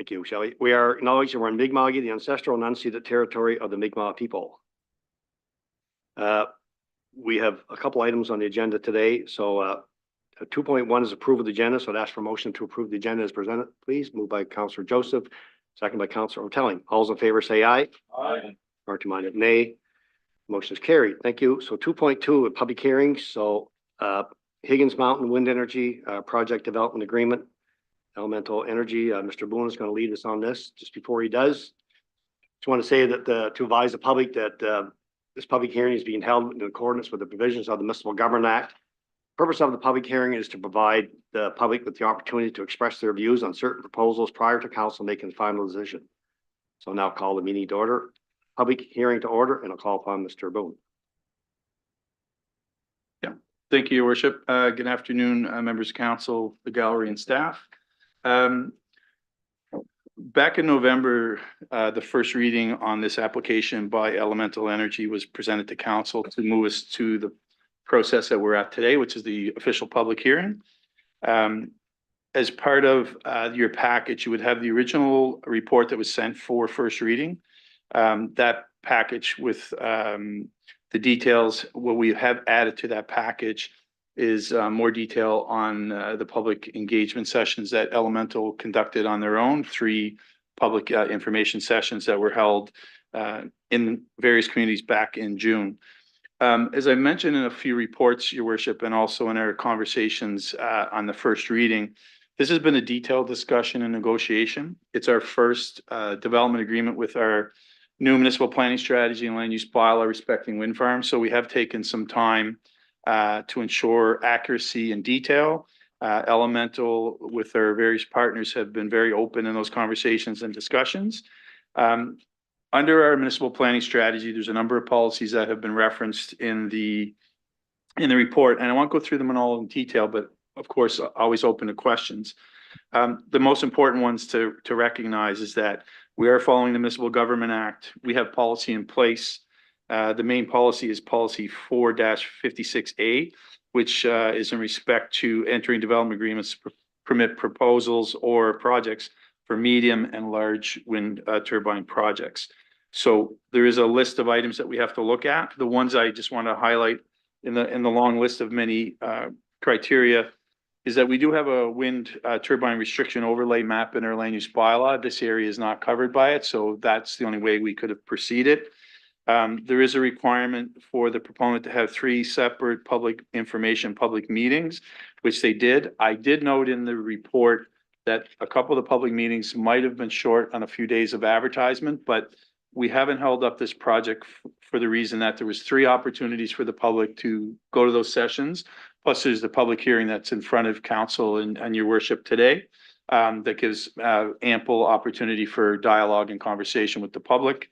Thank you, Shelley. We are acknowledging we're in Mi'kmaq, the ancestral and unceded territory of the Mi'kmaq people. We have a couple items on the agenda today. So 2.1 is approval of the agenda. So I'd ask for a motion to approve the agenda as presented, please. Moved by Councillor Joseph, second by Councillor O'Telling. All those in favor say aye. Aye. Party minded nay. Motion is carried. Thank you. So 2.2, public hearings. So Higgins Mountain Wind Energy Project Development Agreement. Elemental Energy, Mr. Boone is going to lead us on this. Just before he does, just want to say that to advise the public that this public hearing is being held in accordance with the provisions of the Municipal Government Act. Purpose of the public hearing is to provide the public with the opportunity to express their views on certain proposals prior to council making the final decision. So I'll now call the meeting to order, public hearing to order, and I'll call upon Mr. Boone. Yeah, thank you, Your Worship. Good afternoon, members of council, the gallery, and staff. Back in November, the first reading on this application by Elemental Energy was presented to council to move us to the process that we're at today, which is the official public hearing. As part of your package, you would have the original report that was sent for first reading. That package with the details, what we have added to that package is more detail on the public engagement sessions that Elemental conducted on their own, 3 public information sessions that were held in various communities back in June. As I mentioned in a few reports, Your Worship, and also in our conversations on the first reading, this has been a detailed discussion and negotiation. It's our first development agreement with our new municipal planning strategy and land use bylaw respecting wind farms. So we have taken some time to ensure accuracy and detail. Elemental, with their various partners, have been very open in those conversations and discussions. Under our municipal planning strategy, there's a number of policies that have been referenced in the report, and I won't go through them in all in detail, but of course, always open to questions. The most important ones to recognize is that we are following the Municipal Government Act. We have policy in place. The main policy is policy 4-56A, which is in respect to entering development agreements to permit proposals or projects for medium and large wind turbine projects. So there is a list of items that we have to look at. The ones I just want to highlight in the long list of many criteria is that we do have a wind turbine restriction overlay map in our land use bylaw. This area is not covered by it, so that's the only way we could have proceeded. There is a requirement for the proponent to have 3 separate public meetings, which they did. I did note in the report that a couple of the public meetings might have been short on a few days of advertisement, but we haven't held up this project for the reason that there was 3 opportunities for the public to go to those sessions. Plus there's the public hearing that's in front of council and your worship today that gives ample opportunity for dialogue and conversation with the public.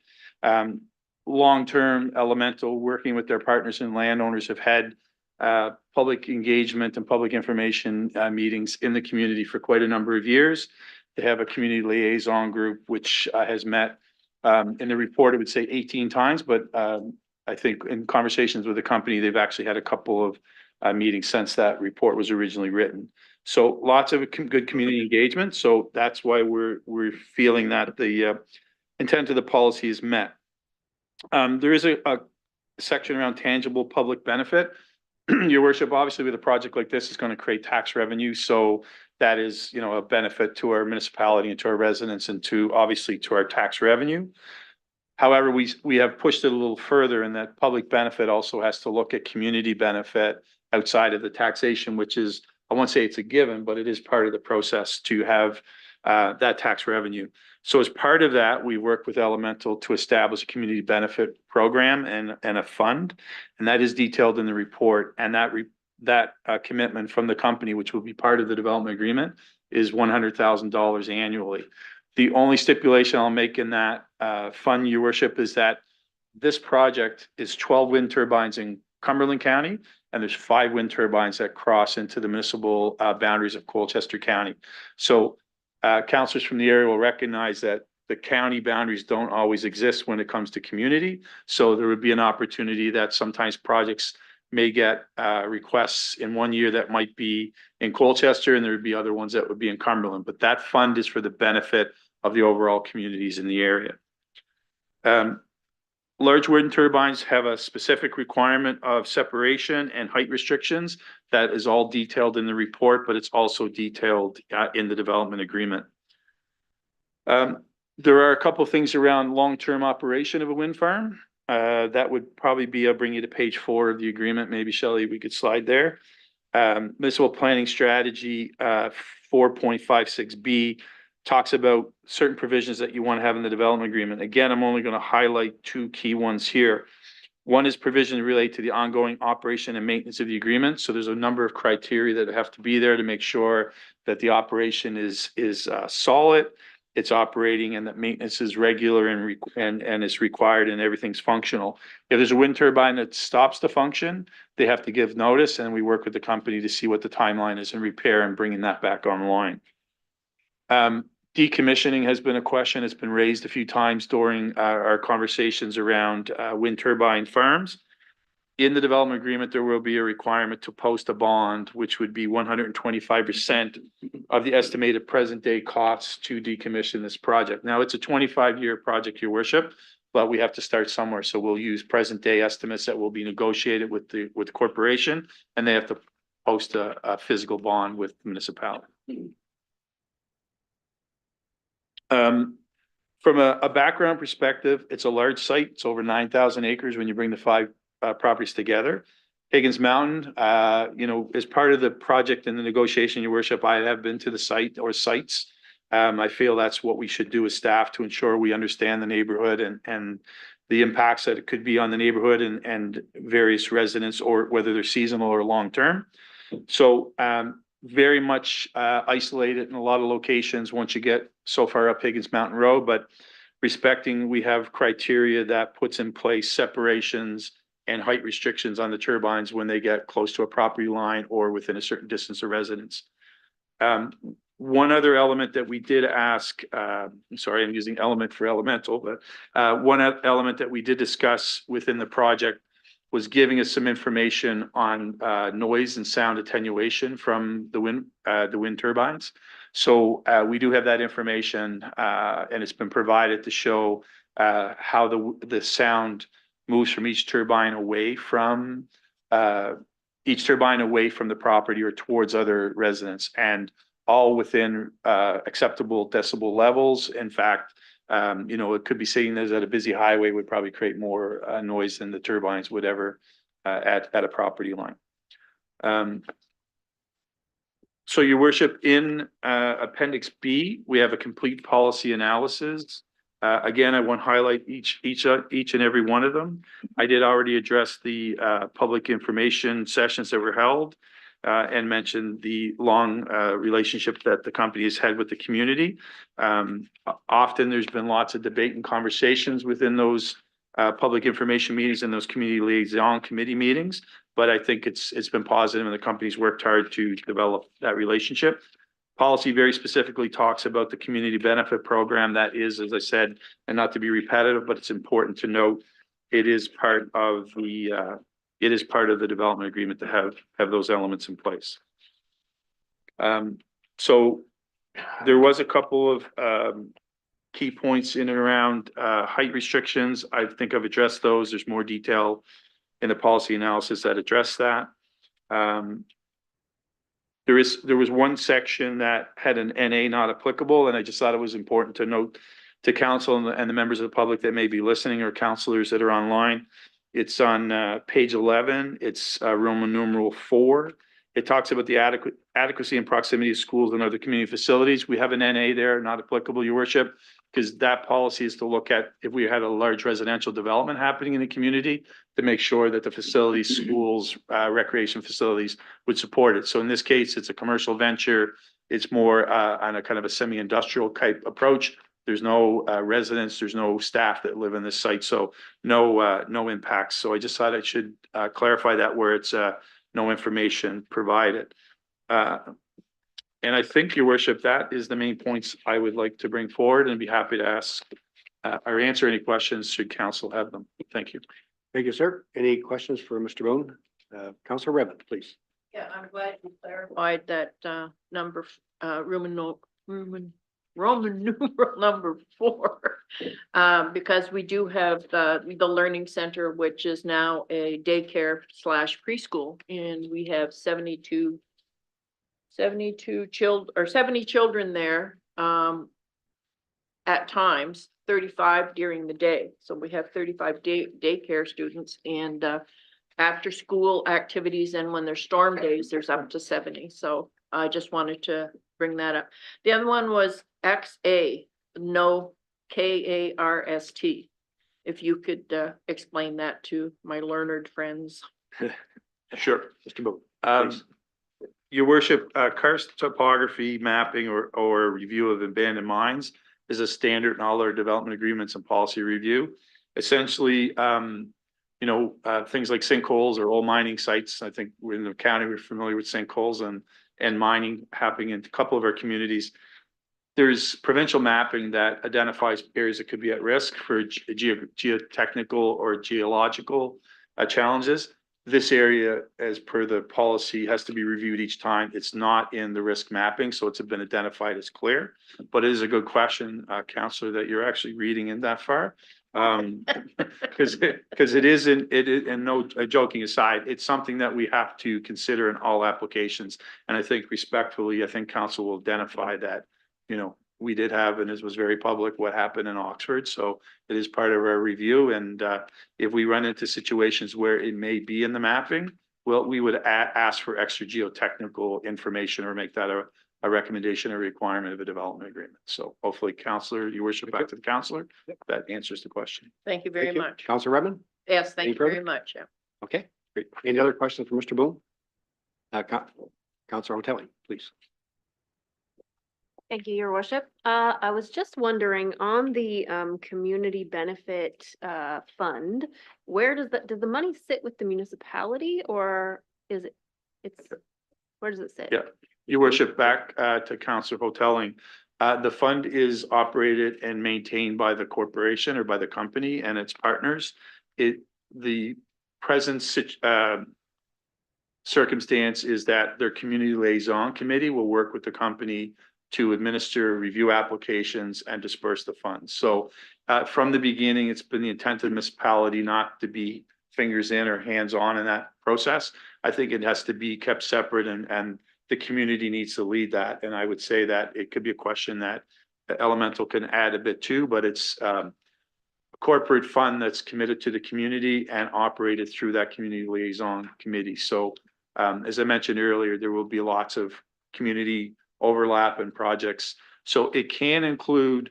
Long-term Elemental, working with their partners and landowners, have had public engagement and public information meetings in the community for quite a number of years. They have a community liaison group which has met in the report, it would say 18 times, but I think in conversations with the company, they've actually had a couple of meetings since that report was originally written. So lots of good community engagement. So that's why we're feeling that the intent of the policy is met. There is a section around tangible public benefit. Your worship, obviously with a project like this is going to create tax revenue. So that is, you know, a benefit to our municipality and to our residents and to obviously to our tax revenue. However, we have pushed it a little further, and that public benefit also has to look at community benefit outside of the taxation, which is, I won't say it's a given, but it is part of the process to have that tax revenue. So as part of that, we work with Elemental to establish a community benefit program and a fund, and that is detailed in the report. And that commitment from the company, which will be part of the development agreement, is $100,000 annually. The only stipulation I'll make in that fund, your worship, is that this project is 12 wind turbines in Cumberland County, and there's 5 wind turbines that cross into the municipal boundaries of Colchester County. So councillors from the area will recognize that the county boundaries don't always exist when it comes to community. So there would be an opportunity that sometimes projects may get requests in one year that might be in Colchester, and there would be other ones that would be in Cumberland. But that fund is for the benefit of the overall communities in the area. Large wind turbines have a specific requirement of separation and height restrictions. That is all detailed in the report, but it's also detailed in the development agreement. There are a couple of things around long-term operation of a wind farm. That would probably be, I'll bring you to page 4 of the agreement. Maybe Shelley, we could slide there. Municipal planning strategy 4.56B talks about certain provisions that you want to have in the development agreement. Again, I'm only going to highlight 2 key ones here. One is provision related to the ongoing operation and maintenance of the agreement. So there's a number of criteria that have to be there to make sure that the operation is solid, it's operating, and that maintenance is regular and is required and everything's functional. If there's a wind turbine that stops the function, they have to give notice, and we work with the company to see what the timeline is in repair and bringing that back online. Decommissioning has been a question. It's been raised a few times during our conversations around wind turbine farms. In the development agreement, there will be a requirement to post a bond, which would be 125% of the estimated present day costs to decommission this project. Now, it's a 25-year project, Your Worship, but we have to start somewhere. So we'll use present day estimates that will be negotiated with the corporation, and they have to post a physical bond with the municipality. From a background perspective, it's a large site. It's over 9,000 acres when you bring the 5 properties together. Higgins Mountain, as part of the project and the negotiation, Your Worship, I have been to the site or sites. I feel that's what we should do as staff to ensure we understand the neighborhood and the impacts that it could be on the neighborhood and various residents, or whether they're seasonal or long-term. So, very much isolated in a lot of locations once you get so far up Higgins Mountain Road, but respecting, we have criteria that puts in place separations and height restrictions on the turbines when they get close to a property line or within a certain distance of residence. One other element that we did ask, sorry, I'm using element for elemental, but one element that we did discuss within the project was giving us some information on noise and sound attenuation from the wind turbines. So we do have that information, and it's been provided to show how the sound moves from each turbine away from the property or towards other residents, and all within acceptable decibel levels. In fact, it could be seen as at a busy highway would probably create more noise than the turbines would ever at a property line. So, Your Worship, in Appendix B, we have a complete policy analysis. Again, I want to highlight each and every one of them. I did already address the public information sessions that were held and mentioned the long relationship that the company has had with the community. Often there's been lots of debate and conversations within those public information meetings and those community liaison committee meetings, but I think it's been positive, and the company's worked hard to develop that relationship. Policy very specifically talks about the community benefit program. That is, as I said, and not to be repetitive, but it's important to note, it is part of the development agreement to have those elements in place. So there was a couple of key points in and around height restrictions. I think I've addressed those. There's more detail in the policy analysis that address that. There was one section that had an NA not applicable, and I just thought it was important to note to council and the members of the public that may be listening, or councilors that are online. It's on page 11. It's Roman numeral 4. It talks about the adequacy and proximity of schools and other community facilities. We have an NA there, not applicable, Your Worship, because that policy is to look at if we had a large residential development happening in the community, to make sure that the facilities, schools, recreation facilities would support it. So in this case, it's a commercial venture. It's more on a kind of a semi-industrial type approach. There's no residents, there's no staff that live in this site, so no impacts. So I just thought I should clarify that where it's no information provided. And I think, Your Worship, that is the main points I would like to bring forward, and be happy to ask or answer any questions should council have them. Thank you. Thank you, sir. Any questions for Mr. Boone? Councilor Redmond, please. Yeah, I'm glad you clarified that number, Roman Roman numeral number 4. Because we do have the Learning Center, which is now a daycare slash preschool, and we have 70 children there, at times, 35 during the day. So we have 35 daycare students, and, after school activities, and when there's storm days, there's up to 70. So I just wanted to bring that up. The other one was XA, no, KARST. If you could explain that to my learned friends. Sure. Mr. Boone. Um, Your worship, karst topography mapping or review of abandoned mines is a standard in all our development agreements and policy review. Essentially, things like sinkholes or old mining sites. I think we're in the county, we're familiar with sinkholes and mining happening in a couple of our communities. There's provincial mapping that identifies areas that could be at risk for geotechnical or geological challenges. This area, as per the policy, has to be reviewed each time. It's not in the risk mapping, so it's been identified as clear. But it is a good question, Councillor, that you're actually reading in that far. Because it isn't, and no joking aside, it's something that we have to consider in all applications. And I think respectfully, I think council will identify that, we did have, and this was very public, what happened in Oxford. So it is part of our review. And if we run into situations where it may be in the mapping, well, we would ask for extra geotechnical information or make that a recommendation or requirement of a development agreement. So hopefully, Councillor, your worship, back to the councillor, that answers the question. Thank you very Thank you. much. Councillor Redmond? Yes, thank Any you very further? much. Yeah. Okay, great. Any other questions for Mr. Boone? Councillor Hotelli, please. Thank you, Your Worship. I was just wondering on the community benefit fund, where does the money sit with the municipality, or is where does it sit? Yeah. Your worship, back to Councillor Hotelling. The fund is operated and maintained by the corporation or by the company and its partners. The present circumstance is that their community liaison committee will work with the company to administer review applications and disperse the funds. So from the beginning, it's been the intent of the municipality not to be fingers in or hands on in that process. I think it has to be kept separate, and the community needs to lead that. And I would say that it could be a question that Elemental can add a bit to, but it's a corporate fund that's committed to the community and operated through that community liaison committee. So as I mentioned earlier, there will be lots of community overlap and projects. So it can include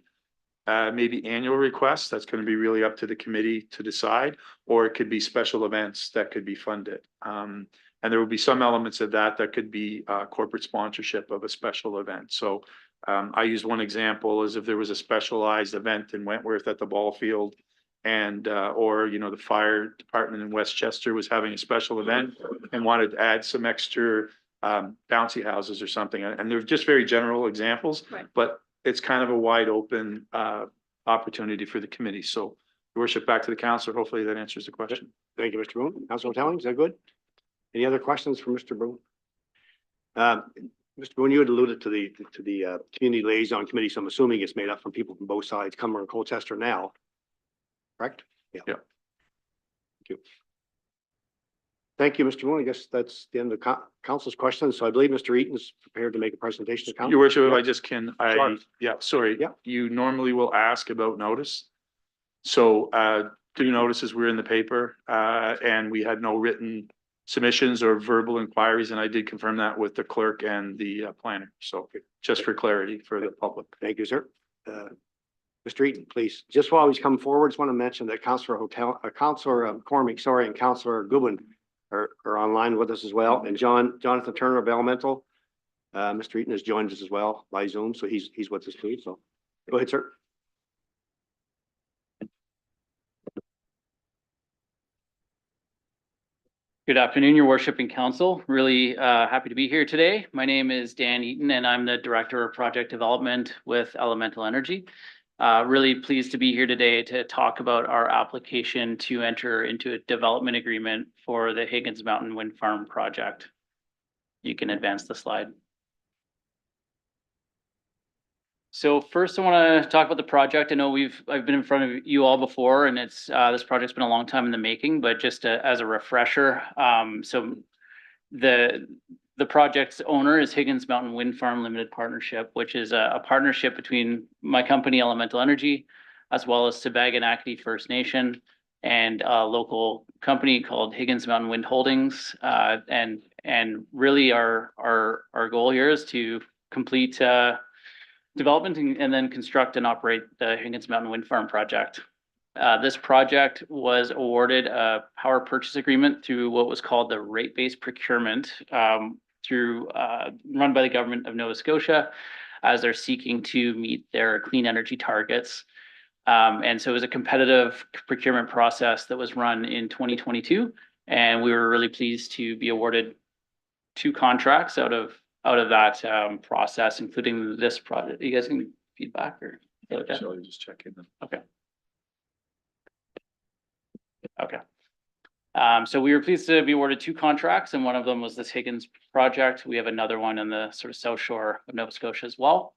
maybe annual requests. That's going to be really up to the committee to decide, or it could be special events that could be funded. And there will be some elements of that could be corporate sponsorship of a special event. So I use one example as if there was a specialized event in Wentworth at the ball field, and or the fire department in Westchester was having a special event and wanted to add some extra bouncy houses or something. And they're just very general examples, Right. But it's kind of a wide open opportunity for the committee. So Your worship, back to the councillor. Hopefully that answers the question. Thank you, Mr. Boone. Councillor Hotelling, is that good? Any other questions for Mr. Boone? Mr. Boone, you had alluded to the community liaison committee, so I'm assuming it's made up from people from both sides, Cumberland and Colchester now, correct? Yeah. Yeah. Thank you. Thank you, Mr. Boone. I guess that's the end of council's questions. So I believe Mr. Eaton's prepared to make a presentation to council. Your worship, if Yeah. I just can, Sure. sorry. Yeah. You normally will ask about notice. So, 2 notices were in the paper, and we had no written submissions or verbal inquiries, and I did confirm that with the clerk and the planner. So just for clarity for the public. Thank you, sir. Mr. Eaton, please. Just while he's coming forward, just want to mention that Councillor Cormick, and Councillor Goodwin are online with us as well. And Jonathan Turner of Elemental. Mr. Eaton has joined us as well by Zoom, so he's with us too. So go ahead, sir. Good afternoon, your worship and council. Really happy to be here today. My name is Dan Eaton and I'm the Director of Project Development with Elemental Energy. Really pleased to be here today to talk about our application to enter into a development agreement for the Higgins Mountain Wind Farm project. You can advance the slide. So first I want to talk about the project. I know I've been in front of you all before and it's, this project's been a long time in the making, but just as a refresher, so the project's owner is Higgins Mountain Wind Farm Limited Partnership, which is a partnership between my company, Elemental Energy, as well as Sabaganakti First Nation and a local company called Higgins Mountain Wind Holdings. And really our goal here is to complete development and then construct and operate the Higgins Mountain Wind Farm project. This project was awarded a power purchase agreement through what was called the rate-based procurement run by the government of Nova Scotia as they're seeking to meet their clean energy targets. And so it was a competitive procurement process that was run in 2022, and we were really pleased to be awarded 2 contracts out of that process, including this project. You guys can feedback or? Okay. So just check in. Okay. Okay. So we were pleased to be awarded 2 contracts, and one of them was this Higgins project. We have another one in the sort of south shore of Nova Scotia as well.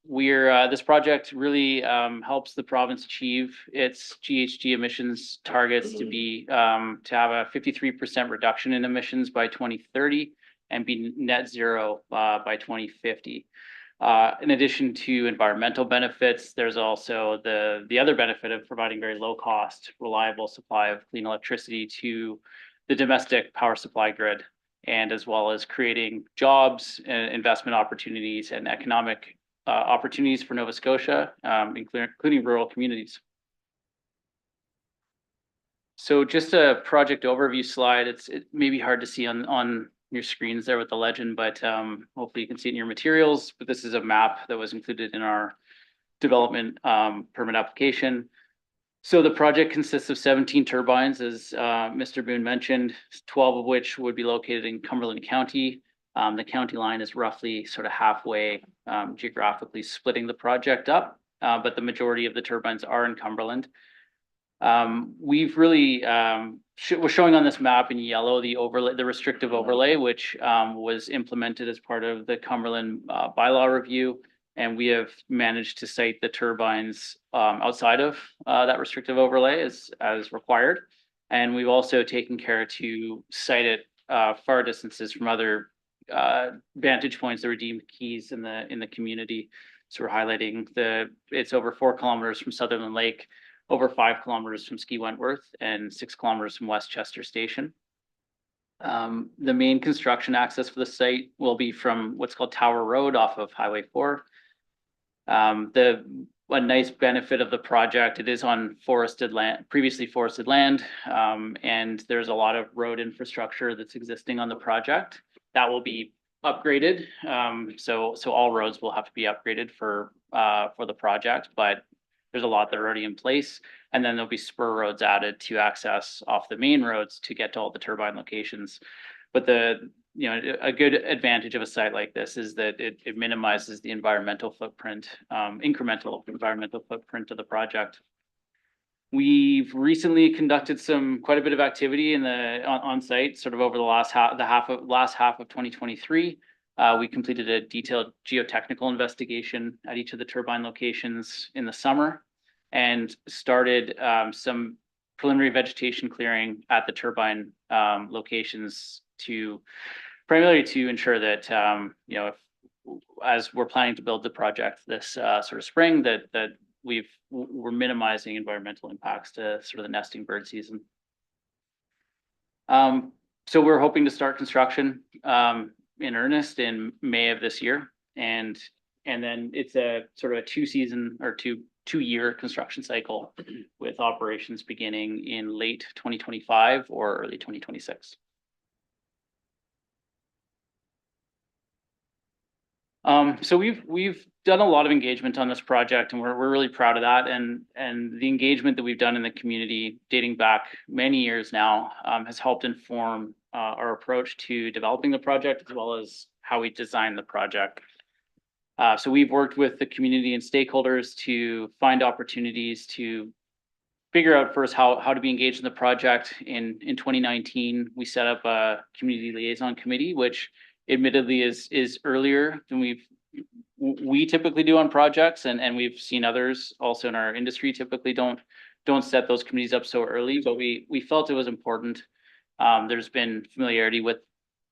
This project really helps the province achieve its GHG emissions targets to have a 53% reduction in emissions by 2030 and be net zero by 2050. In addition to environmental benefits, there's also the other benefit of providing very low cost, reliable supply of clean electricity to the domestic power supply grid, and as well as creating jobs, investment opportunities, and economic opportunities for Nova Scotia, including rural communities. So just a project overview slide. It may be hard to see on your screens there with the legend, but hopefully you can see it in your materials. But this is a map that was included in our development permit application. So the project consists of 17 turbines, as Mr. Boone mentioned, 12 of which would be located in Cumberland County. The county line is roughly sort of halfway geographically splitting the project up, but the majority of the turbines are in Cumberland. We've really we're showing on this map in yellow the overlay, the restrictive overlay, which was implemented as part of the Cumberland bylaw review, and we have managed to site the turbines outside of that restrictive overlay as required, and we've also taken care to site it far distances from other vantage points, the redeemed keys in the community. So we're highlighting it's over 4 kilometers from Sutherland Lake, over 5 kilometers from Ski Wentworth, and 6 kilometers from Westchester Station. The main construction access for the site will be from what's called Tower Road off of Highway 4. A nice benefit of the project, it is on forested land, previously forested land, and there's a lot of road infrastructure that's existing on the project that will be upgraded. So all roads will have to be upgraded for the project, but there's a lot that are already in place, and then there'll be spur roads added to access off the main roads to get to all the turbine locations. But a good advantage of a site like this is that it minimizes the environmental footprint, incremental environmental footprint of the project. We've recently conducted quite a bit of activity on site, sort of over the last half of 2023. We completed a detailed geotechnical investigation at each of the turbine locations in the summer, and started some preliminary vegetation clearing at the turbine locations primarily to ensure that as we're planning to build the project this sort of spring, that we're minimizing environmental impacts to sort of the nesting bird season. So we're hoping to start construction in earnest in May of this year, and then it's a sort of a 2-year construction cycle, with operations beginning in late 2025 or early 2026. So we've done a lot of engagement on this project, and we're really proud of that. And the engagement that we've done in the community dating back many years now has helped inform our approach to developing the project, as well as how we design the project. So we've worked with the community and stakeholders to find opportunities to figure out first how to be engaged in the project. In 2019, we set up a community liaison committee, which admittedly is earlier than we've we typically do on projects, and we've seen others also in our industry typically don't set those committees up so early, but we felt it was important. There's been familiarity with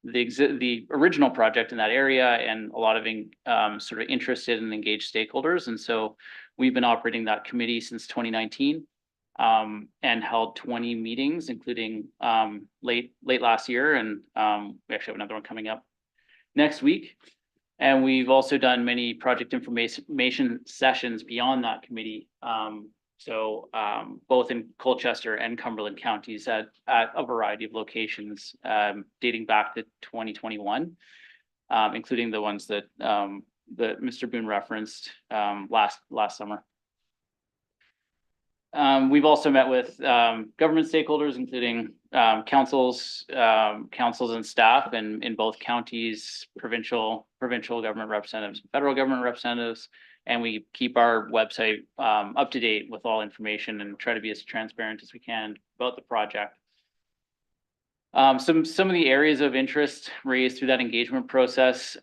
the original project in that area and a lot of sort of interested and engaged stakeholders. And so we've been operating that committee since 2019 and held 20 meetings, including late last year. And we actually have another one coming up next week. And we've also done many project information sessions beyond that committee. Both in Colchester and Cumberland counties at a variety of locations, dating back to 2021, including the ones that Mr. Boone referenced last summer. We've also met with government stakeholders, including councils and staff in both counties, provincial government representatives, federal government representatives, and we keep our website up to date with all information and try to be as transparent as we can about the project. Some of the areas of interest raised through that engagement process,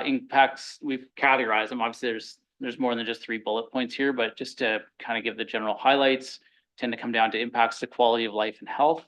impacts, we've categorized them. Obviously, there's more than just 3 bullet points here, but just to kind of give the general highlights, tend to come down to impacts to quality of life and health.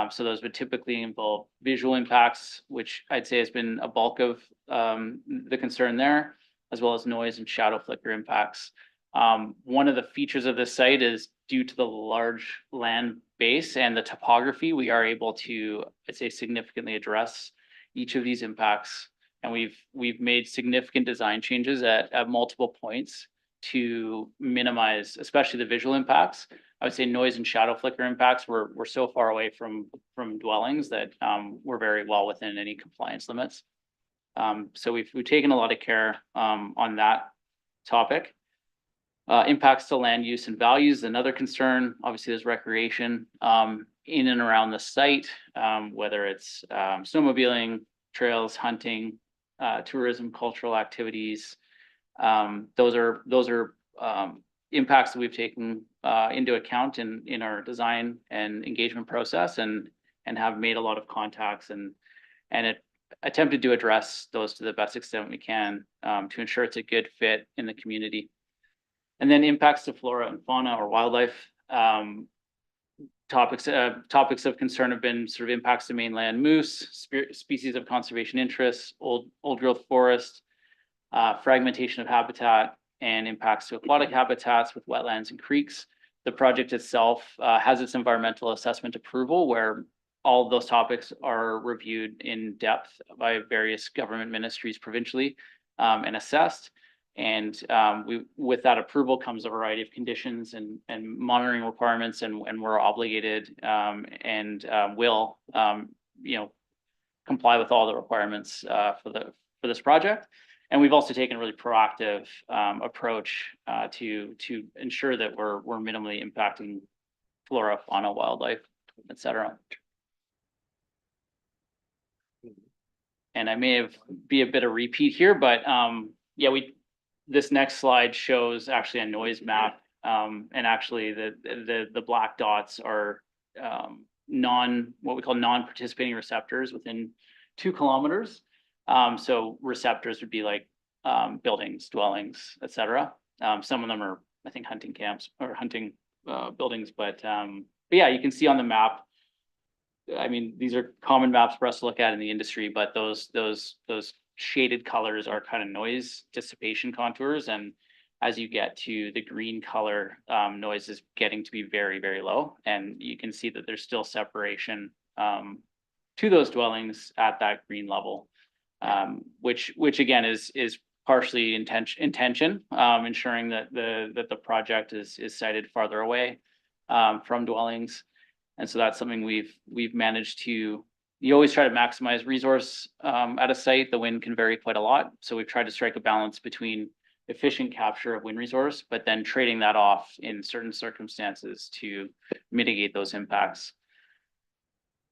So those would typically involve visual impacts, which I'd say has been a bulk of the concern there, as well as noise and shadow flicker impacts. One of the features of this site is due to the large land base and the topography, we are able to, I'd say, significantly address each of these impacts. And we've made significant design changes at multiple points to minimize, especially the visual impacts. I would say noise and shadow flicker impacts we're so far away from dwellings that we're very well within any compliance limits. So we've taken a lot of care on that topic. Impacts to land use and values, another concern. Obviously, there's recreation in and around the site, whether it's snowmobiling, trails, hunting, tourism, cultural activities. Those are impacts that we've taken into account in our design and engagement process, and have made a lot of contacts and attempted to address those to the best extent we can to ensure it's a good fit in the community. And then impacts to flora and fauna or wildlife. Topics of concern have been sort of impacts to mainland moose, species of conservation interests, old growth forest, fragmentation of habitat, and impacts to aquatic habitats with wetlands and creeks. The project itself has its environmental assessment approval, where all of those topics are reviewed in depth by various government ministries provincially and assessed. And with that approval comes a variety of conditions and monitoring requirements, and we're obligated and will comply with all the requirements for this project. And we've also taken a really proactive approach to ensure that we're minimally impacting flora, fauna, wildlife, etc. And I may be a bit of repeat here, but this next slide shows actually a noise map, and actually the black dots are what we call non-participating receptors within 2 kilometers. So receptors would be like buildings, dwellings, etc. Some of them are, I think, hunting camps or hunting buildings, but yeah, you can see on the map. I mean, these are common maps for us to look at in the industry, but those shaded colors are kind of noise dissipation contours, and as you get to the green color, noise is getting to be very, very low, and you can see that there's still separation to those dwellings at that green level, which again is partially intention, ensuring that the project is sited farther away from dwellings. And so that's something we've managed to. You always try to maximize resource at a site. The wind can vary quite a lot. So we've tried to strike a balance between efficient capture of wind resource, but then trading that off in certain circumstances to mitigate those impacts.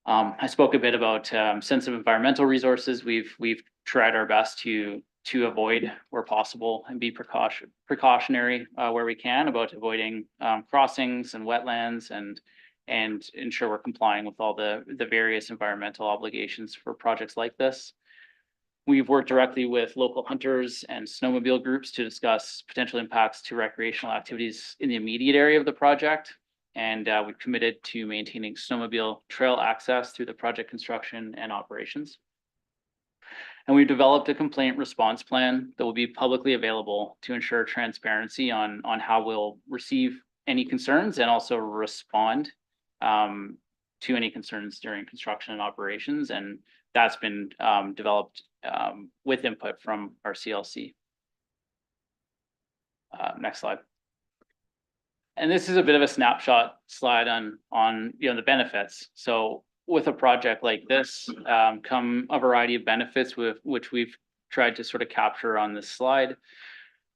I spoke a bit about sensitive environmental resources. We've tried our best to avoid where possible and be precautionary where we can about avoiding crossings and wetlands and ensure we're complying with all the various environmental obligations for projects like this. We've worked directly with local hunters and snowmobile groups to discuss potential impacts to recreational activities in the immediate area of the project. And we've committed to maintaining snowmobile trail access through the project construction and operations. And we've developed a complaint response plan that will be publicly available to ensure transparency on how we'll receive any concerns and also respond to any concerns during construction and operations. And that's been developed with input from our CLC. Next slide. And this is a bit of a snapshot slide on the benefits. So with a project like this, come a variety of benefits with which we've tried to sort of capture on this slide.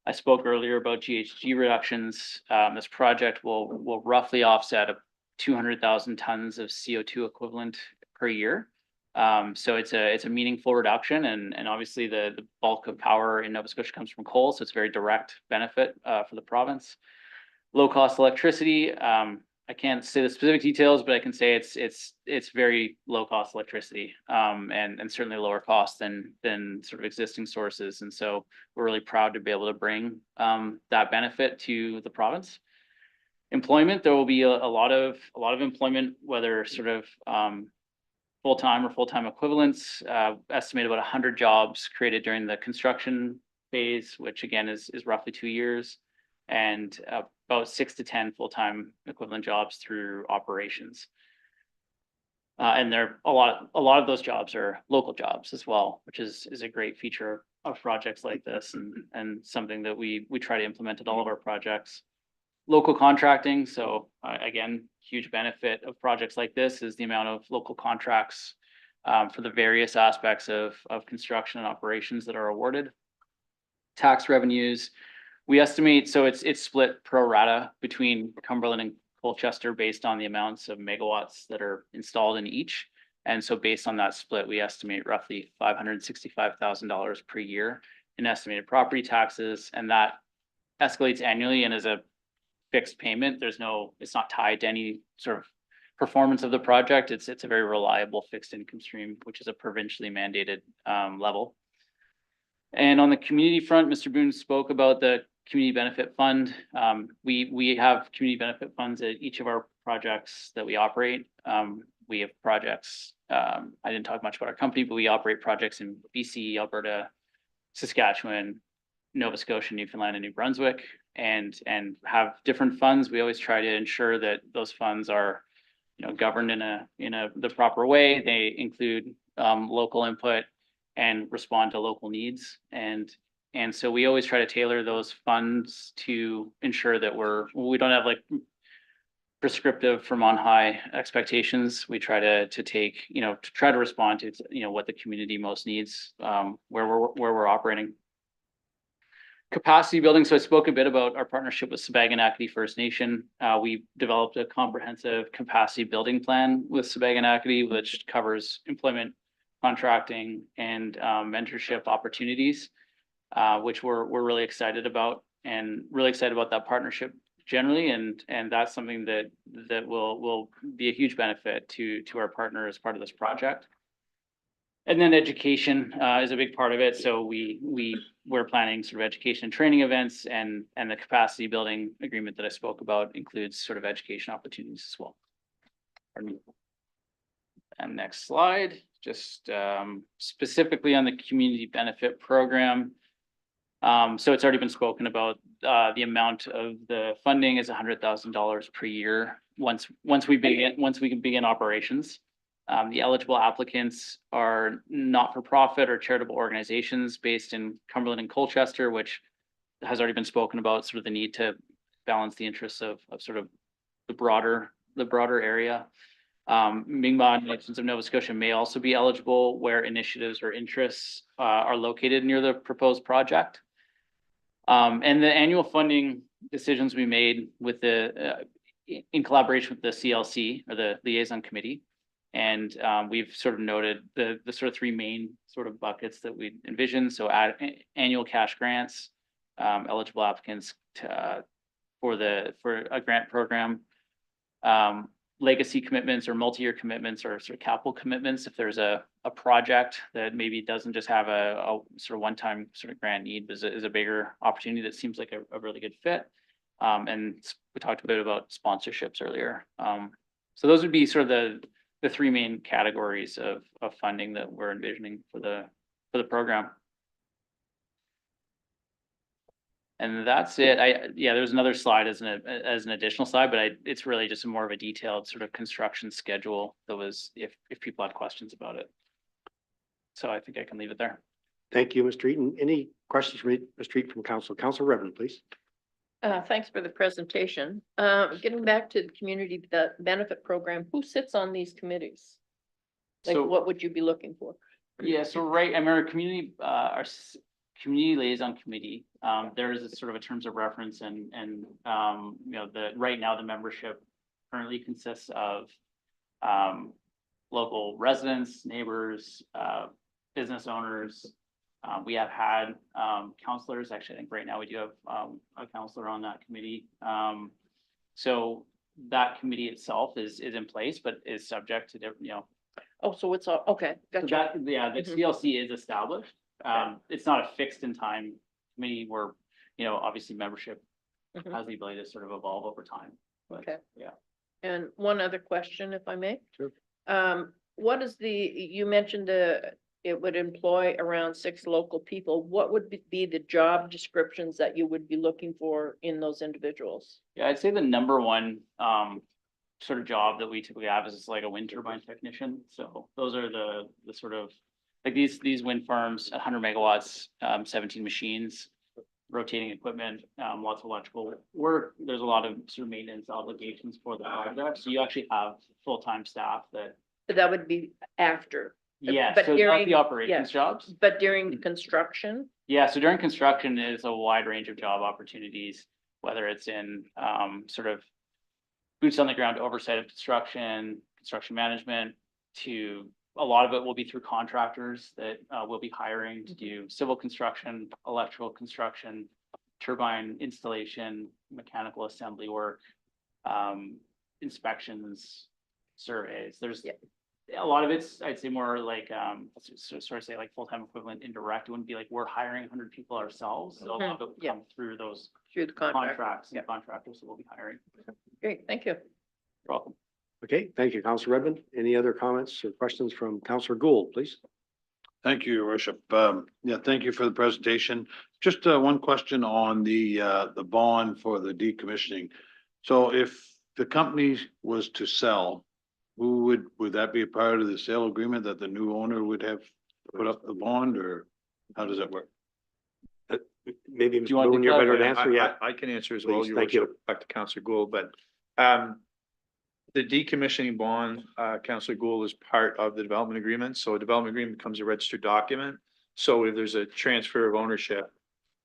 I spoke earlier about GHG reductions. This project will roughly offset 200,000 tons of CO2 equivalent per year. So it's a meaningful reduction, and obviously the bulk of power in Nova Scotia comes from coal, so it's a very direct benefit for the province. Low cost electricity. I can't say the specific details, but I can say it's very low cost electricity, and certainly lower cost than sort of existing sources. And so we're really proud to be able to bring that benefit to the province. Employment, there will be a lot of employment, whether sort of full-time or full-time equivalents. Estimate about 100 jobs created during the construction phase, which again is roughly 2 years, and about 6 to 10 full-time equivalent jobs through operations. And there a lot of those jobs are local jobs as well, which is a great feature of projects like this, and something that we try to implement at all of our projects. Local contracting. So again, huge benefit of projects like this is the amount of local contracts for the various aspects of construction and operations that are awarded. Tax revenues. We estimate, so it's split pro rata between Cumberland and Colchester based on the amounts of megawatts that are installed in each. And so based on that split, we estimate roughly $565,000 per year in estimated property taxes. And that escalates annually and is a fixed payment. It's not tied to any sort of performance of the project. It's a very reliable fixed income stream, which is a provincially mandated level. And on the community front, Mr. Boone spoke about the Community Benefit Fund. We have community benefit funds at each of our projects that we operate. We have projects, I didn't talk much about our company, but we operate projects in BC, Alberta, Saskatchewan, Nova Scotia, Newfoundland, and New Brunswick, and have different funds. We always try to ensure that those funds are, governed in the proper way. They include local input and respond to local needs. And so we always try to tailor those funds to ensure that we don't have like prescriptive from on high expectations. We try to take, to try to respond to, what the community most needs, where we're operating. Capacity building. So I spoke a bit about our partnership with Sipekne'katik First Nation. We developed a comprehensive capacity building plan with Sipekne'katik, which covers employment, contracting, and mentorship opportunities, which we're really excited about, and really excited about that partnership generally. And that's something that will be a huge benefit to our partner as part of this project. And then education is a big part of it. So we're planning sort of education and training events, and the capacity building agreement that I spoke about includes sort of education opportunities as well. And next slide, just specifically on the community benefit program. So it's already been spoken about. The amount of the funding is $100,000 per year once we can begin operations. The eligible applicants are not-for-profit or charitable organizations based in Cumberland and Colchester, which has already been spoken about, sort of the need to balance the interests of sort of the broader area. Mi'kmaq Nations of Nova Scotia may also be eligible where initiatives or interests are located near the proposed project. And the annual funding decisions we made with in collaboration with the CLC, or the Liaison Committee. And we've sort of noted the sort of three main sort of buckets that we envision. So annual cash grants, eligible applicants for a grant program, legacy commitments or multi-year commitments or sort of capital commitments. If there's a project that maybe doesn't just have a sort of one-time sort of grant need, but is a bigger opportunity that seems like a really good fit. And we talked a bit about sponsorships earlier. So those would be sort of the three main categories of funding that we're envisioning for the program. And that's it. There's another slide as an additional slide, but it's really just more of a detailed sort of construction schedule that was, if people had questions about it. So I think I can leave it there. Thank you, Mr. Eaton. Any questions from Mr. Eaton from council? Council Reverend, please. Thanks for the presentation. Getting back to the community benefit program, who sits on these committees? Like, So- what would you be looking for? Yeah, so I mean, our community liaison committee, there is a sort of a terms of reference and right now the membership currently consists of local residents, neighbors, business owners. We have had counselors. Actually, I think right now we do have a counselor on that committee. So that committee itself is in place, but is subject to different, Oh, so it's all, okay, so gotcha. the Mhm. CLC is established. It's not a fixed in time committee where, obviously membership Mhm. has the ability to sort of evolve over time. But, Okay. Yeah. And one other question, if I may? Sure. What is you mentioned it would employ around 6 local people. What would be the job descriptions that you would be looking for in those individuals? Yeah, I'd say the number one sort of job that we typically have is like a wind turbine technician. So those are the sort of like these wind farms, 100 megawatts, 17 machines, rotating equipment, lots of electrical work. There's a lot of sort of maintenance obligations for the project. So you actually have full-time staff that. But that would be after, Yeah, but so that's during- the operations jobs. but during the construction? Yeah, so during construction is a wide range of job opportunities, whether it's in sort of boots on the ground oversight of construction management, to a lot of it will be through contractors that we'll be hiring to do civil construction, electrical construction, turbine installation, mechanical assembly work, inspections, surveys. There's Yeah. a lot of it's, I'd say more like, sort of say like full-time equivalent indirect. It wouldn't be like we're hiring 100 people ourselves. So a lot of it would Yeah. come through those Through the contract? contracts Yeah. and contractors that we'll be hiring. Great, thank you. You're welcome. Okay, thank you, Council Redmond. Any other comments or questions from Councilor Gould, please? Thank you, Your Worship. Yeah, thank you for the presentation. Just one question on the bond for the decommissioning. So if the company was to sell, would that be a part of the sale agreement that the new owner would have put up the bond, or how does that work? Maybe you want Mr. to Boone, you're better to Yeah, answer, yeah. I can answer as well, Please, Your thank you. Worship, back to Councillor Gould, but the decommissioning bond, Councillor Gould, is part of the development agreement. So a development agreement becomes a registered document. So if there's a transfer of ownership,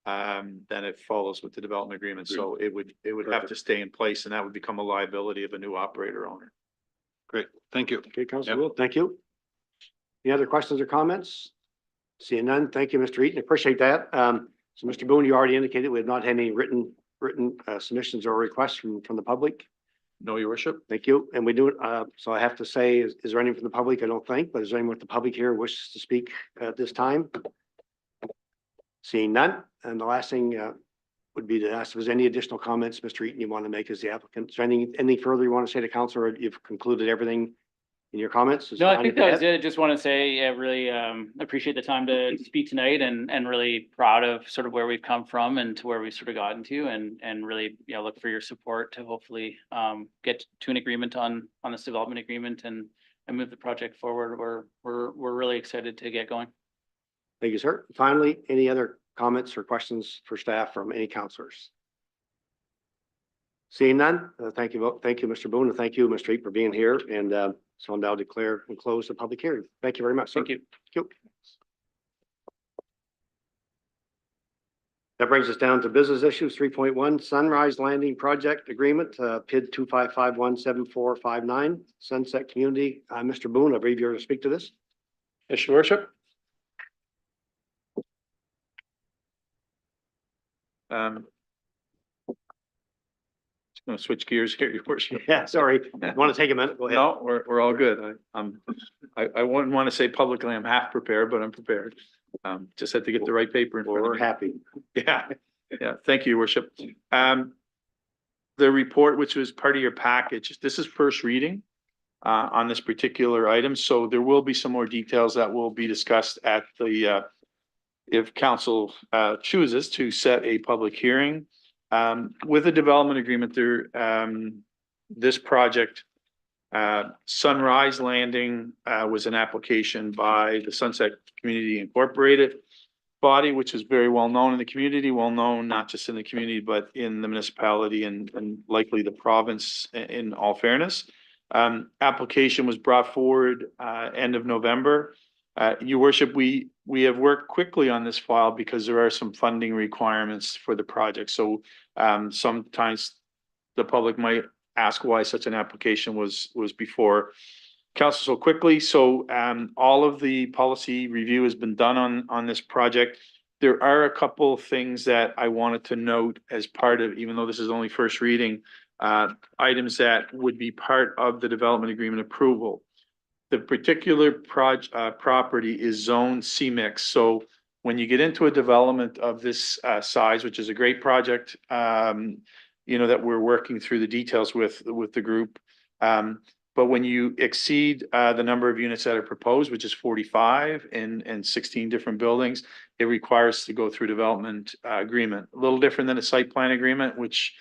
then it follows with the development agreement. So it would have to stay in place, and that would become a liability of a new operator owner. Great, thank you. Okay, Councilor Yep. Gould, thank you. Any other questions or comments? Seeing none, thank you, Mr. Eaton. Appreciate that. So Mr. Boone, you already indicated we have not had any written submissions or requests from the public. No, Your Worship? Thank you. And we do, so I have to say, is there anyone from the public? I don't think, but is there anyone with the public here who wishes to speak at this time? Seeing none. And the last thing would be to ask if there's any additional comments, Mr. Eaton, you want to make as the applicant. Is there anything further you want to say to council, or you've concluded everything in your comments? Is No, there I think anything that to was add? it. I just want to say, I really appreciate the time to speak tonight and really proud of sort of where we've come from and to where we've sort of gotten to, and really, look for your support to hopefully get to an agreement on this development agreement and move the project forward. We're really excited to get going. Thank you, sir. Finally, any other comments or questions for staff from any councilors? Seeing none, thank you, Mr. Boone, and thank you, Mr. Eaton, for being here. And so I'll now declare and close the public hearing. Thank you very much, sir. Thank you. Thank you. That brings us down to business issues 3.1 Sunrise Landing Project Agreement, PID 255174559 Sunset Community. Mr. Boone, I believe you're to speak to this. Yes, Your Worship. No, switch gears here, your worship. Yeah, sorry. Want to take a minute? Go ahead. No, we're all good. I wouldn't want to say publicly I'm half prepared, but I'm prepared. Just had to get the right paper in front of We're me. happy. Yeah, yeah. Thank you, your worship. The report, which was part of your package, this is first reading on this particular item, so there will be some more details that will be discussed at the if council chooses to set a public hearing. With a development agreement there, this project, Sunrise Landing, was an application by the Sunset Community Incorporated body, which is very well known in the community, well known not just in the community, but in the municipality and likely the province in all fairness. Application was brought forward end of November. Your worship, we have worked quickly on this file because there are some funding requirements for the project. So sometimes the public might ask why such an application was before council so quickly. So all of the policy review has been done on this project. There are a couple of things that I wanted to note as part of, even though this is only first reading, items that would be part of the development agreement approval. The particular property is zone C-mix. So when you get into a development of this size, which is a great project, you know, that we're working through the details with the group. But when you exceed the number of units that are proposed, which is 45 and 16 different buildings, it requires to go through development agreement. A little different than a site plan agreement, which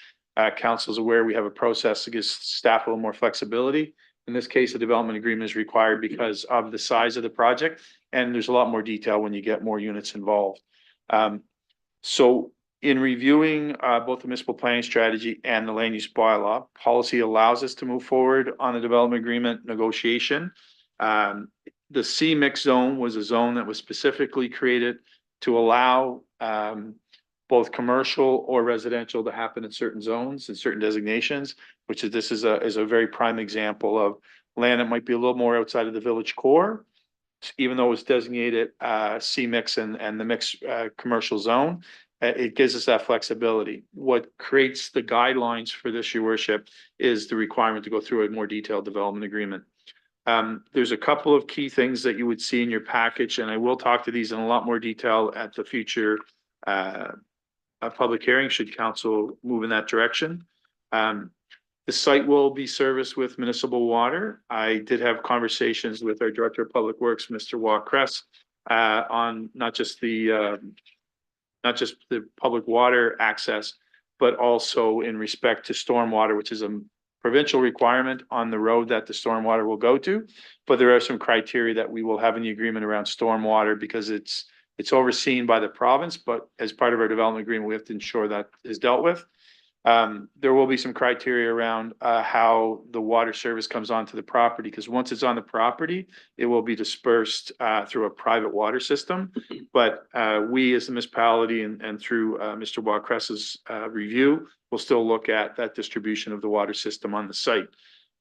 council is aware we have a process that gives staff a little more flexibility. In this case, a development agreement is required because of the size of the project, and there's a lot more detail when you get more units involved. So in reviewing both the municipal planning strategy and the land use bylaw, policy allows us to move forward on the development agreement negotiation. The C-mix zone was a zone that was specifically created to allow both commercial or residential to happen in certain zones and certain designations, which is this is a very prime example of land that might be a little more outside of the village core, even though it's designated C-mix and the mixed commercial zone. It gives us that flexibility. What creates the guidelines for this, your worship, is the requirement to go through a more detailed development agreement. There's a couple of key things that you would see in your package, and I will talk to these in a lot more detail at the future public hearing, should council move in that direction. The site will be serviced with municipal water. I did have conversations with our Director of Public Works, Mr. Walkress, on not just the public water access, but also in respect to stormwater, which is a provincial requirement on the road that the stormwater will go to. But there are some criteria that we will have in the agreement around stormwater because it's overseen by the province, but as part of our development agreement, we have to ensure that is dealt with. There will be some criteria around how the water service comes onto the property, because once it's on the property, it will be dispersed through a private water system. But we as a municipality and through Mr. Walkress's review, will still look at that distribution of the water system on the site.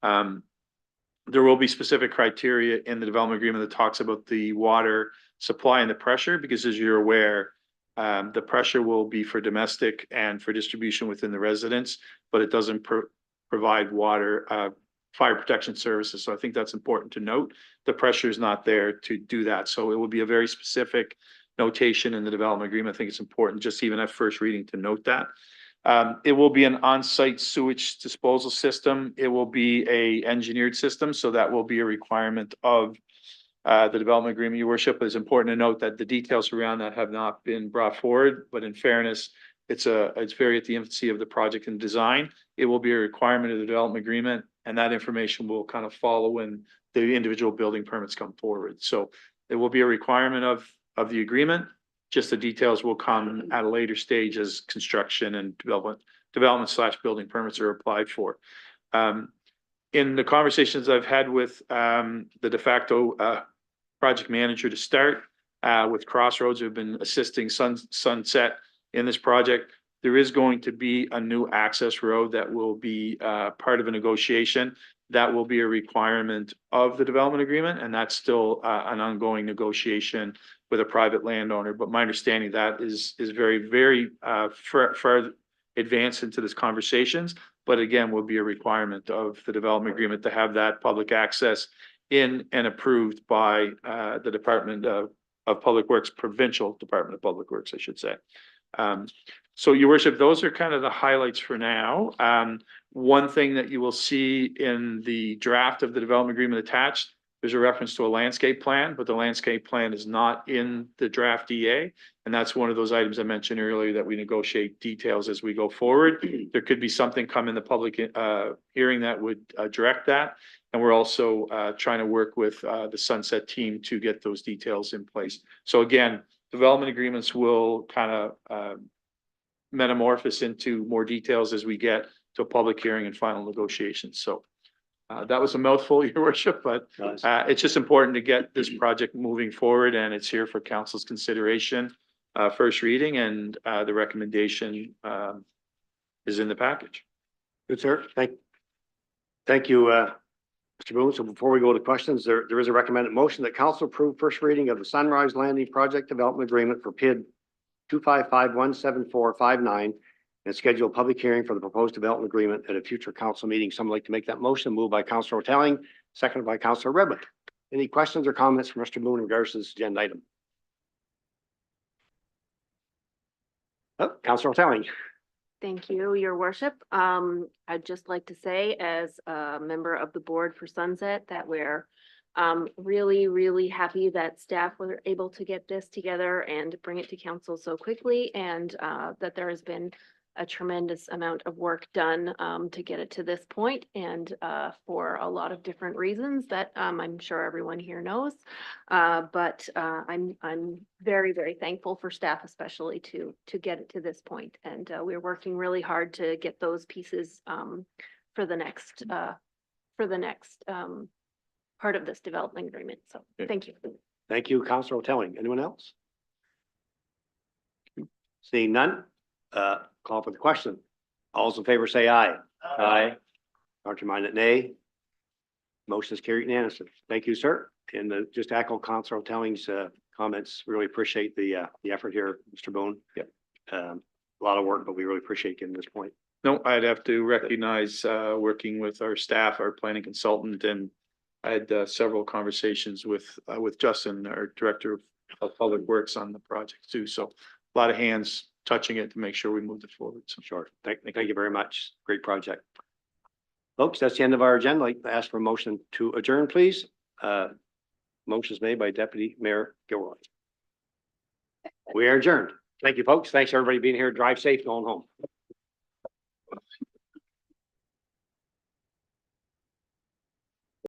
There will be specific criteria in the development agreement that talks about the water supply and the pressure, because as you're aware, the pressure will be for domestic and for distribution within the residence, but it doesn't provide water, fire protection services. So I think that's important to note. The pressure is not there to do that. So it will be a very specific notation in the development agreement. I think it's important just even at first reading to note that. It will be an on-site sewage disposal system. It will be a engineered system. So that will be a requirement of the development agreement, your worship. It's important to note that the details around that have not been brought forward, but in fairness, it's very at the infancy of the project and design. It will be a requirement of the development agreement, and that information will kind of follow when the individual building permits come forward. So it will be a requirement of the agreement. Just the details will come at a later stage as construction and development/building permits are applied for. In the conversations I've had with the de facto project manager to start with Crossroads, who have been assisting Sunset in this project, there is going to be a new access road that will be part of a negotiation. That will be a requirement of the development agreement, and that's still an ongoing negotiation with a private landowner. But my understanding that is very, very far advanced into these conversations. But again, will be a requirement of the development agreement to have that public access in and approved by the Department of Public Works, Provincial Department of Public Works, I should say. So your worship, those are kind of the highlights for now. One thing that you will see in the draft of the development agreement attached, there's a reference to a landscape plan, but the landscape plan is not in the draft EA. And that's one of those items I mentioned earlier that we negotiate details as we go forward. There could be something come in the public hearing that would direct that. And we're also trying to work with the Sunset team to get those details in place. So again, development agreements will kind of metamorphose into more details as we get to a public hearing and final negotiations. So that was a mouthful, your worship, but it's just important to get this project moving forward, and it's here for council's consideration. First reading, and the recommendation is in the package. Good, sir. Thank you, Mr. Boone. So before we go to questions, there is a recommended motion that council approve first reading of the Sunrise Landing Project Development Agreement for PID 255-17459 and schedule a public hearing for the proposed development agreement at a future council meeting. Someone like to make that motion? Moved by Councilor Telling, seconded by Councilor Redmond. Any questions or comments from Mr. Boone in regards to this agenda item? Oh, Councilor Telling. Thank you, your worship. I'd just like to say as a member of the board for Sunset that we're really happy that staff were able to get this together and bring it to council so quickly, and that there has been a tremendous amount of work done to get it to this point, and for a lot of different reasons that I'm sure everyone here knows. But I'm very thankful for staff, especially to get it to this point. And we're working really hard to get those pieces for the next part of this development agreement. So thank you. Thank you, Councilor Telling. Anyone else? Seeing none, call for the question. All those in favor say aye. Aye. Aren't you minded nay? Motion is carried unanimously. Thank you, sir. And just to echo Councilor Telling's comments, really appreciate the effort here, Mr. Boone. Yep. A lot of work, but we really appreciate getting this point. No, I'd have to recognize working with our staff, our planning consultant, and I had several conversations with Justin, our Director of Public Works, on the project too. So a lot of hands touching it to make sure we moved it forward. So Sure. Thank you very much. Great project. Folks, that's the end of our agenda. I'd like to ask for a motion to adjourn, please. Motion is made by Deputy Mayor Gilroy. We are adjourned. Thank you, folks. Thanks everybody being here. Drive safe going home.